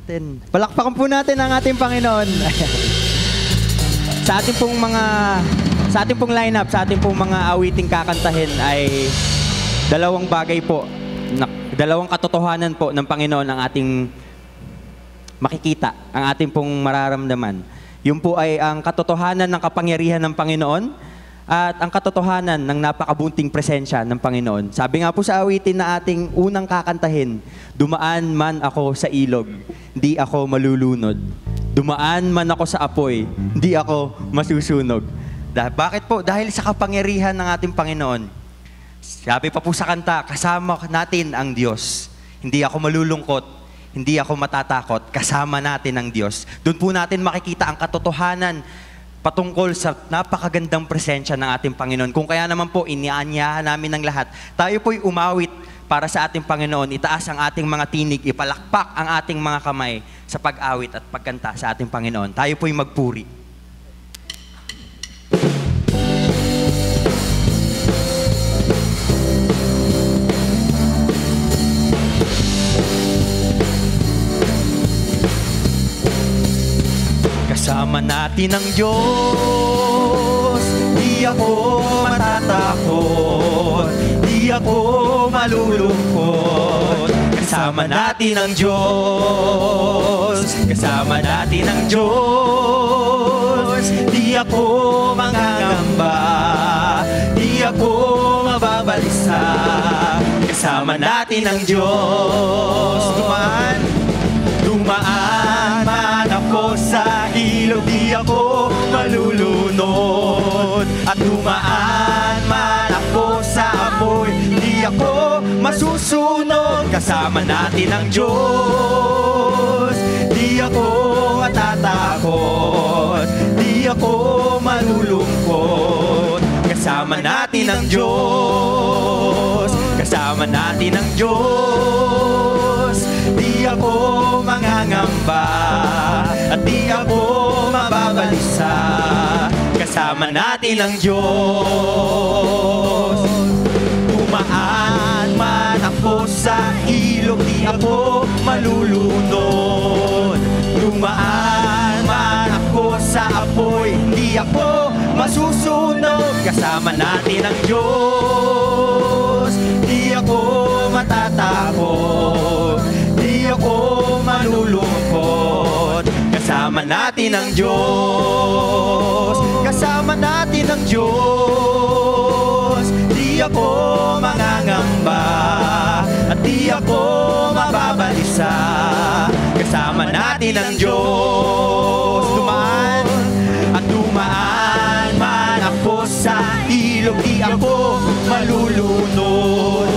natin. Palakpakan po natin ang ating Panginoon. Sa ating pong lineup, sa ating pong mga awiting kakantahin ay dalawang bagay po, dalawang katotohanan po ng Panginoon ang ating makikita, ang ating pong mararamdaman. Yun po ay ang katotohanan ng kapangyarihan ng Panginoon at ang katotohanan ng napakabunting presensya ng Panginoon. Sabi nga po sa awitin na ating unang kakantahin, dumaan man ako sa ilog, di ako malulunod. Dumaan man ako sa apoy, di ako masusunog. Bakit po? Dahil sa kapangyarihan ng ating Panginoon. Sabi pa po sa kanta, kasama natin ang Diyos. Hindi ako malulungkot, hindi ako matatakot, kasama natin ang Diyos. Doon po natin makikita ang katotohanan patungkol sa napakagandang presensya ng ating Panginoon. Kung kaya naman po, inianyahan namin ng lahat. Tayo po'y umawit para sa ating Panginoon. Itaas ang ating mga tinig, ipalakpak ang ating mga kamay sa pag-awit at pagkanta sa ating Panginoon. Tayo po'y magpuri. Kasama natin ang Diyos, di ako matatakot, di ako malulungkot. Kasama natin ang Diyos, kasama natin ang Diyos, di ako mangangamba, di ako mababalisa. Kasama natin ang Diyos, dumaan man ako sa ilog, di ako malulunod. At dumaan man ako sa apoy, di ako masusunog. Kasama natin ang Diyos, di ako matatakot, di ako malulungkot. Kasama natin ang Diyos, kasama natin ang Diyos. Di ako mangangamba at di ako mababalisa. Kasama natin ang Diyos. Dumaan man ako sa ilog, di ako malulunod. Dumaan man ako sa apoy, di ako masusunog. Kasama natin ang Diyos, di ako matatakot, di ako malulungkot. Kasama natin ang Diyos, kasama natin ang Diyos. Di ako mangangamba at di ako mababalisa. Kasama natin ang Diyos. Dumaan at dumaan man ako sa ilog, di ako malulunod.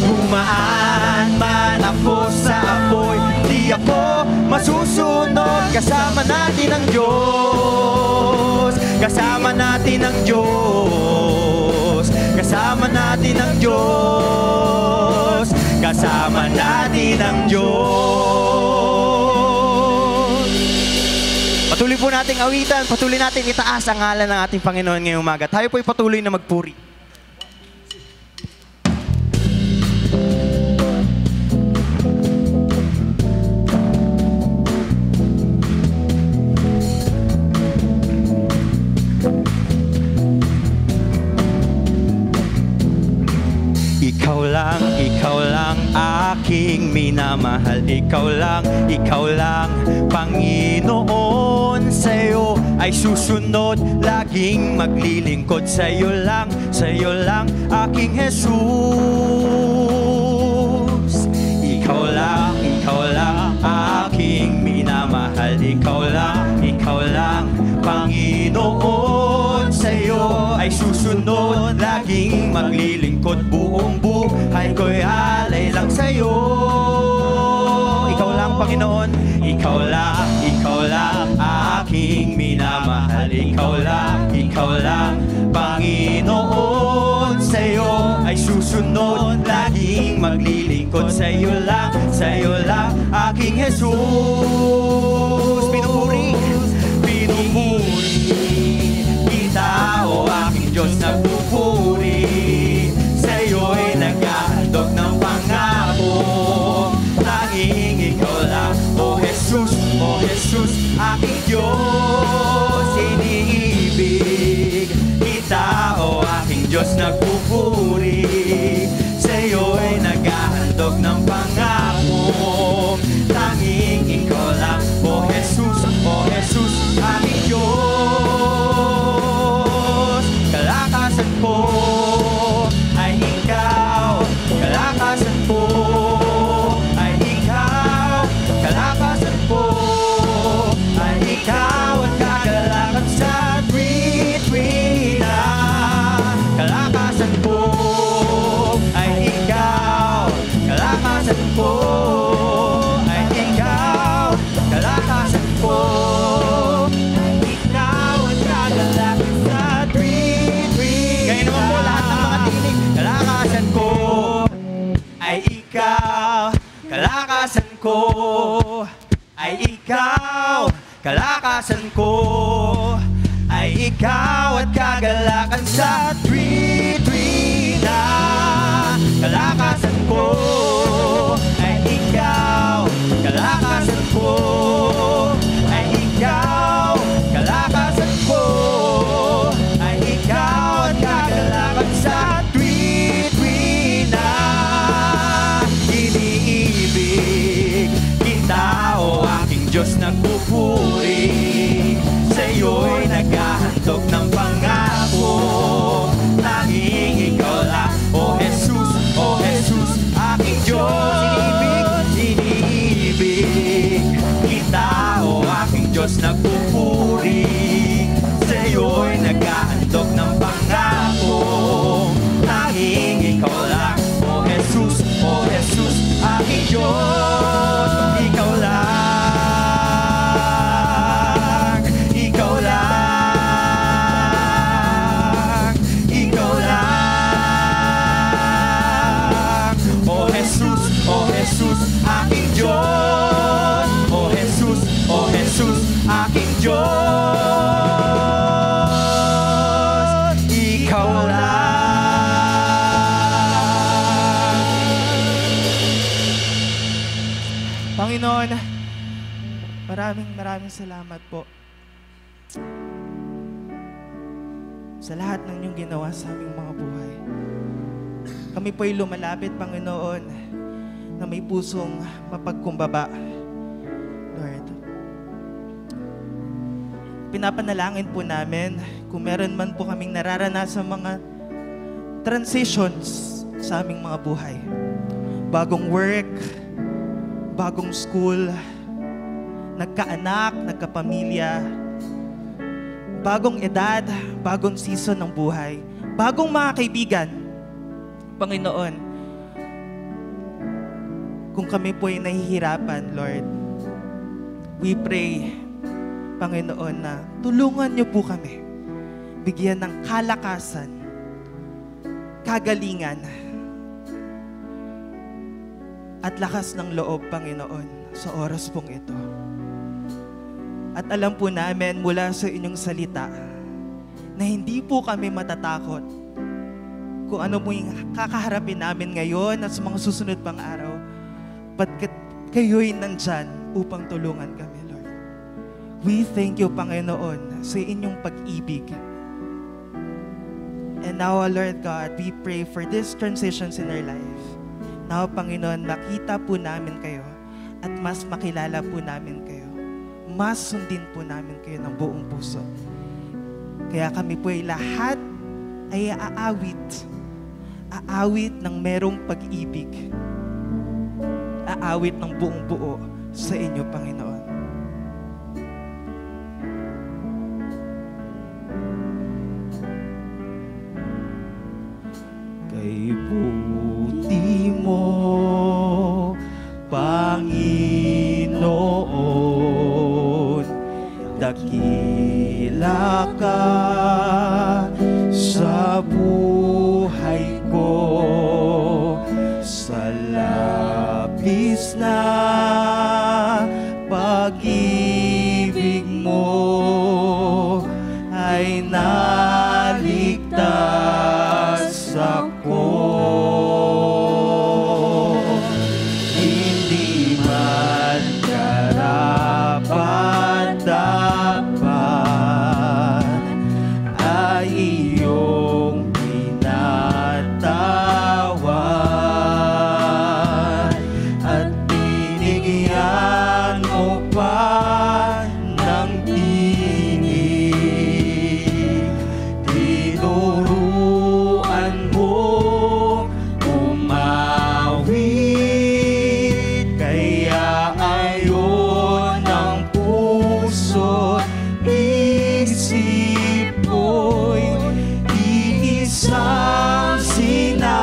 Dumaan man ako sa apoy, di ako masusunod. Kasama natin ang Diyos, kasama natin ang Diyos, kasama natin ang Diyos, kasama natin ang Diyos. Patuloy po nating awitan, patuloy nating itaas ang ngalan ng ating Panginoon ngayong umaga. Tayo po'y patuloy na magpuri. Ikaw lang aking minamahal. Ikaw lang, Panginoon. Sa'yo ay susunod, laging maglilingkod. Sa'yo lang aking Jesus. Ikaw lang aking minamahal. Ikaw lang, Panginoon. Sa'yo ay susunod, laging maglilingkod. Buong buhay ko'y alay lang sa'yo. Ikaw lang, Panginoon. Ikaw lang aking minamahal. Ikaw lang, Panginoon. Sa'yo ay susunod, laging maglilingkod. Sa'yo lang aking Jesus. Pinupuri kita, o aking Diyos na pupuri. Sa'yo'y nag-ahandog ng pangako. Tanging ikaw lang, o Jesus. Jesus, aking Diyos. Iniibig kita, o aking Diyos, nagpupuri. Sa'yo'y naghahandog ng pangako, tanging ikaw lang, o Jesus, aking Diyos. Kalakasan ko ay ikaw, kalakasan ko ay ikaw, kalakasan ko ay ikaw, at kagalakan sa tuwi-tuwi-na. Kalakasan ko ay ikaw, kalakasan ko ay ikaw, kalakasan ko ay ikaw, at kagalakan sa tuwi-tuwi. Kaya naman po lahat ng mga tinig. Kalakasan ko ay ikaw, kalakasan ko ay ikaw, kalakasan ko ay ikaw, at kagalakan sa tuwi-tuwi-na. Kalakasan ko ay ikaw, kalakasan ko ay ikaw, kalakasan ko ay ikaw, at kagalakan sa tuwi-tuwi-na. Iniibig kita, o aking Diyos, nagpupuri. Sa'yo'y naghahandog ng pangako, tanging ikaw lang, o Jesus, aking Diyos. Iniibig kita, o aking Diyos, nagpupuri. Sa'yo'y naghahandog ng pangako, tanging ikaw lang, o Jesus, aking Diyos. Ikaw lang, ikaw lang, ikaw lang, o Jesus, aking Diyos. O Jesus, aking Diyos. Ikaw lang. Panginoon, maraming salamat po sa lahat ng inyong ginawa sa aming mga buhay. Kami po'y lumalapit, Panginoon, na may pusong mapagkumbaba. Lord, pinapanalangin po namin kung meron man po kaming nararanasan mga transitions sa aming mga buhay. Bagong work, bagong school, nagkaanak, nagkapamilya, bagong edad, bagong season ng buhay, bagong mga kaibigan. Panginoon, kung kami po ay nahihirapan, Lord, we pray, Panginoon, na tulungan niyo po kami, bigyan ng kalakasan, kagalingan, at lakas ng loob, Panginoon, sa oras pong ito. At alam po namin mula sa inyong salita na hindi po kami matatakot kung ano mo yung kakaharapin namin ngayon at sa mga susunod pang araw. Pagkat kayo'y nandyan upang tulungan kami, Lord. We thank you, Panginoon, sa inyong pag-ibig. And now, Lord God, we pray for these transitions in our life. Now, Panginoon, makita po namin kayo at mas makilala po namin kayo. Mas sundin po namin kayo ng buong puso. Kaya kami po ay lahat ay aawit ng merong pag-ibig. Aawit ng buong buo sa inyo, Panginoon. Kay buti mo, Panginoon, dakila ka sa buhay ko, sa labis na pag-ibig mo ay naligtas ako. Hindi man karapat binigyan mo pa ng tinig, tinuruan mo umawit, kaya ayon ang puso't isip ko'y iisang sinasambi.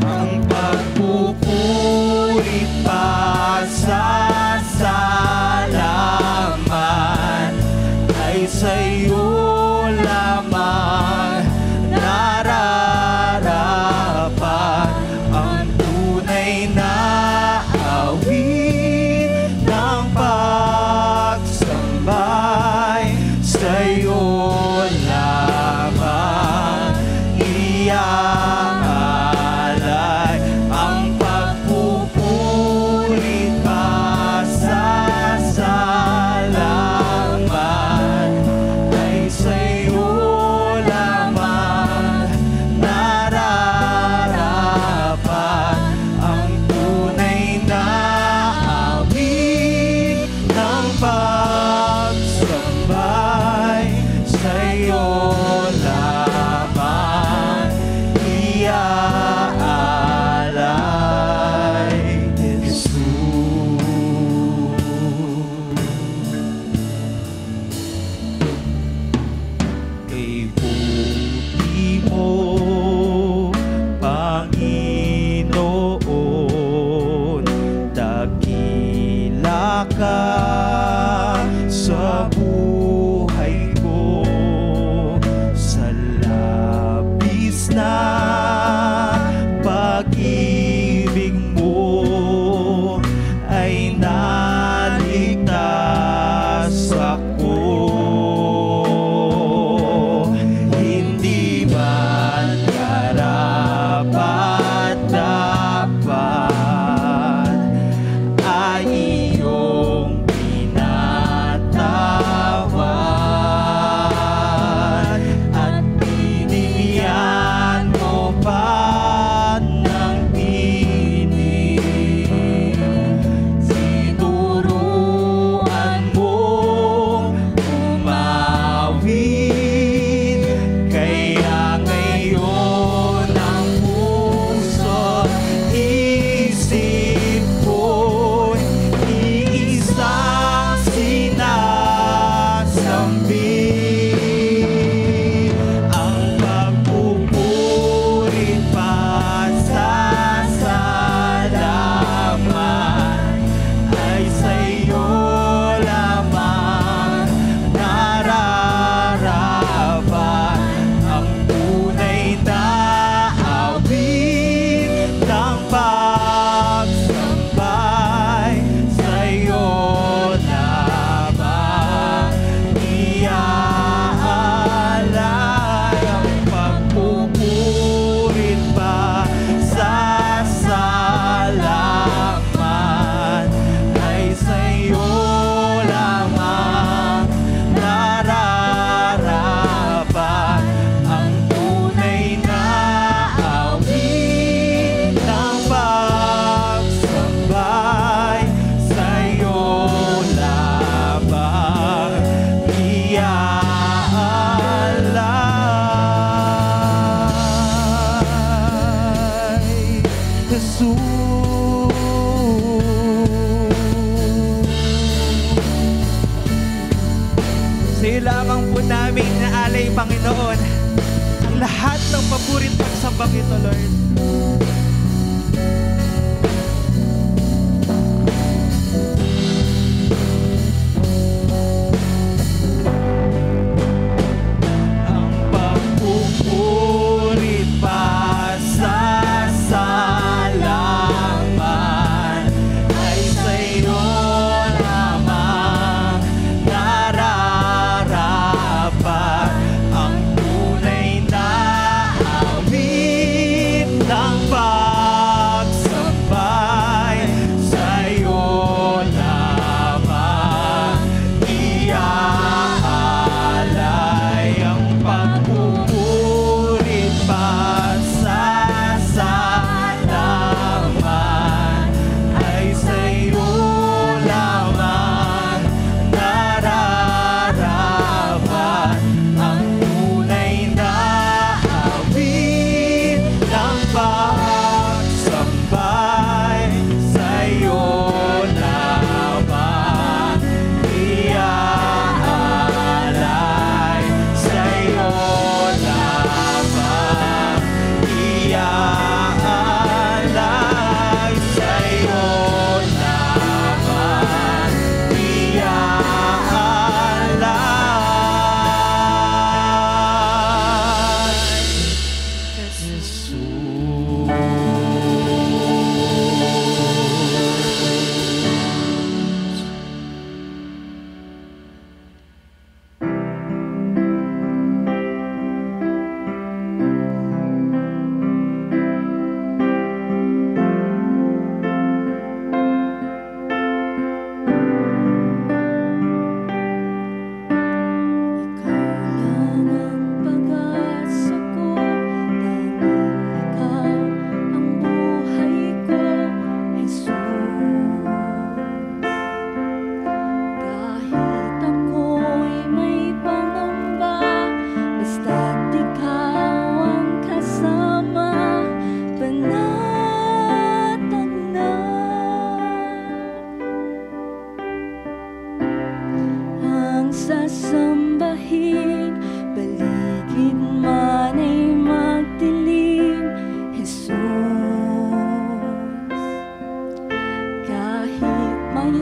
Ang pagpupuri pa sa salamat ay sa'yo lamang nararapat. Ang tunay na awit ng pagsambay sa'yo lamang iaalay. Ang pagpupuri pa sa salamat ay sa'yo lamang nararapat. Ang tunay na awit ng pagsambay sa'yo lamang iaalay, Jesus. Kay buti mo, Panginoon, dakila ka sa buhay ko. Sa labis na pag-ibig mo ay naligtas ako. Hindi man karapat-dapat ay iyong pinatawad at binigyan mo pa ng tinig, tinuruan mong umawit, kaya ngayon ang puso't isip ko'y iisang sinasambi. Ang pagpupuri pa sa salamat ay sa'yo lamang nararapat. Ang tunay na awit ng pagsambay sa'yo lamang iaalay. Ang pagpupuri pa sa salamat ay sa'yo lamang nararapat. Ang tunay na awit ng pagsambay sa'yo lamang iaalay, Jesus. Sa'yo lamang po namin naalay, Panginoon, ang lahat ng papurit pagsambang ito, Lord. Ang pagpupuri pa sa salamat ay sa'yo lamang nararapat. Ang tunay na awit ng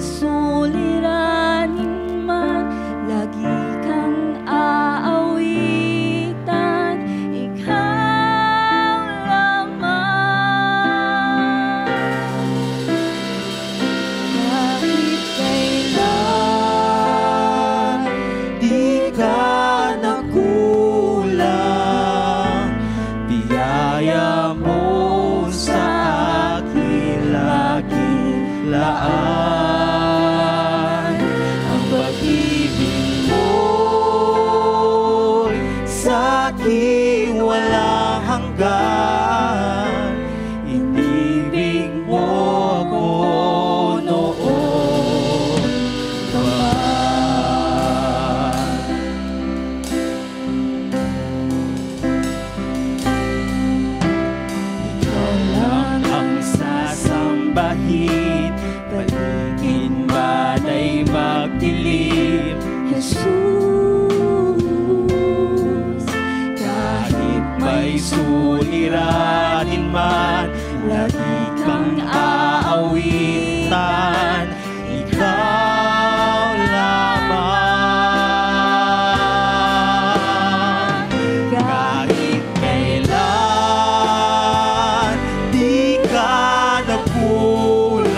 suliranin man, lagi kang aawitan, ikaw lamang. Kahit kailan Di ka nakulang, biyaya mo sa akin laging laan. Ang pag-ibig mo'y sa akin walang hanggan. Inibig mo ako noon pa man. Ikaw lang ang sasambahin, paligid man ay magdilim. Jesus, Kahit may suliranin man, lagi kang aawitan, ikaw lamang. Kahit kailan, di ka nagkulang,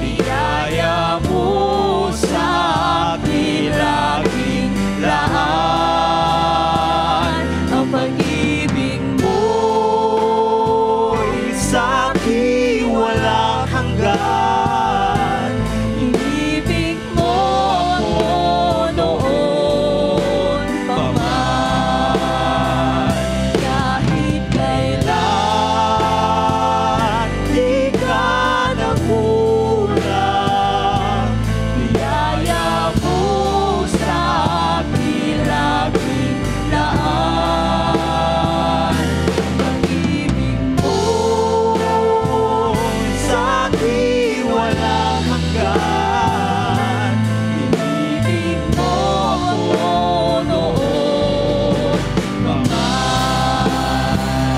biyaya mo sa akin laging laan. Ang pag-ibig mo'y sa akin walang hanggan. Inibig mo ako noon pa man. Kahit kailan, di ka nakulang, biyaya mo sa akin laging laan. Pag-ibig mo sa akin walang hanggan. Inibig mo ako noon pa man.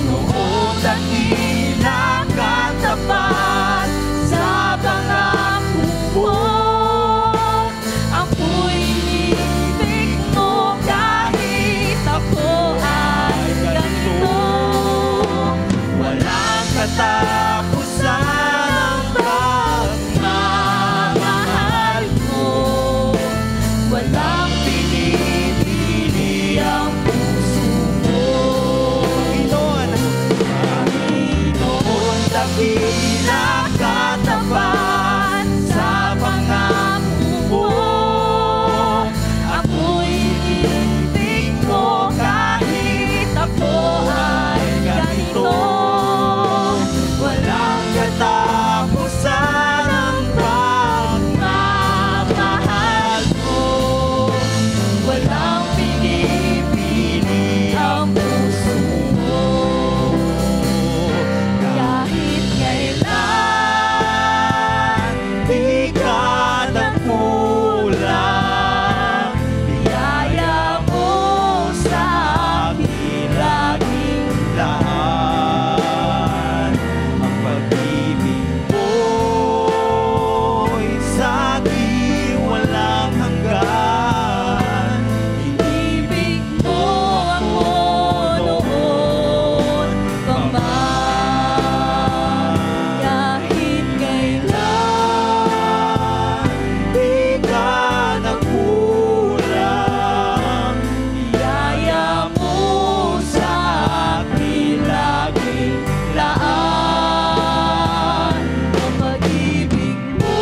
Noon dakila katapat sa pangako mo, ako'y inibig mo kahit ako ay ganito. Walang katapusan ang pagmamahal mo, walang pinipili ang puso mo. Panginoon, dakila katapat sa pangako mo, ako'y inibig mo kahit ako ay ganito. Walang katapusan ang pagmamahal mo, walang pinipili ang puso mo. Kahit kailan, di ka nagkulang, biyaya mo sa akin laging laan. Ang pag-ibig mo'y sa akin walang hanggan. Inibig mo ako noon pa man. Kahit kailan, di ka nagkulang, biyaya mo sa akin laging laan. Ang pag-ibig mo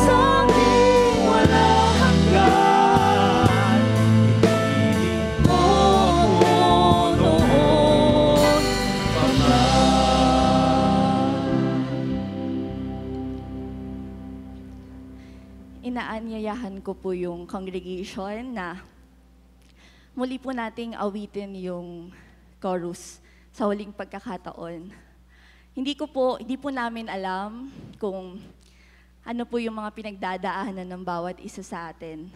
sa akin walang hanggan. Inibig mo ako noon pa man. inaanyayahan ko po yung congregation na muli po nating awitin yung chorus sa huling pagkakataon. Hindi po namin alam kung ano po yung mga pinagdadaanan ng bawat isa sa atin.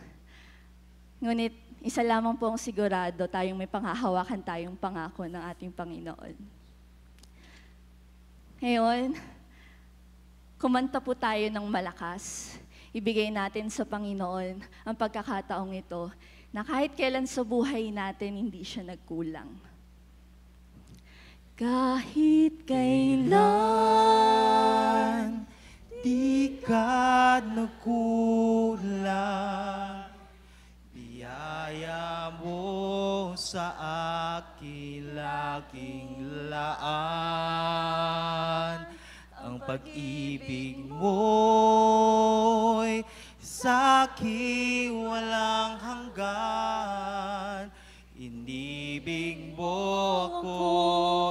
Ngunit isa lamang po ang sigurado, tayong may panghahawakan tayong pangako ng ating Panginoon. Ngayon, kumanta po tayo ng malakas. Ibigay natin sa Panginoon ang pagkakataong ito na kahit kailan sa buhay natin, hindi siya nagkulang. Kahit kailan, di ka nagkulang. Biyaya mo sa akin laging laan. Ang pag-ibig mo'y sa'kin walang hanggan. Inibig mo ako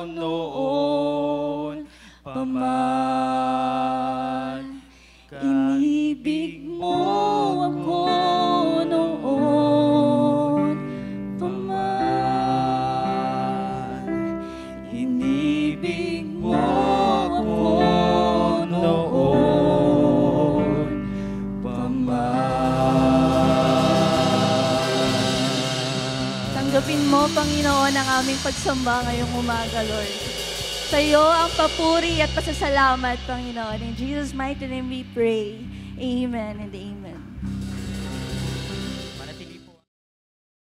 noon pa man. inibig mo ako noon pa man. Inibig mo ako noon pa man. Tanggapin mo, Panginoon, ang aming pagsamba ngayong umaga, Lord. Sa iyo ang papuri at pasasalamat, Panginoon. In Jesus' mighty name we pray. Amen and amen.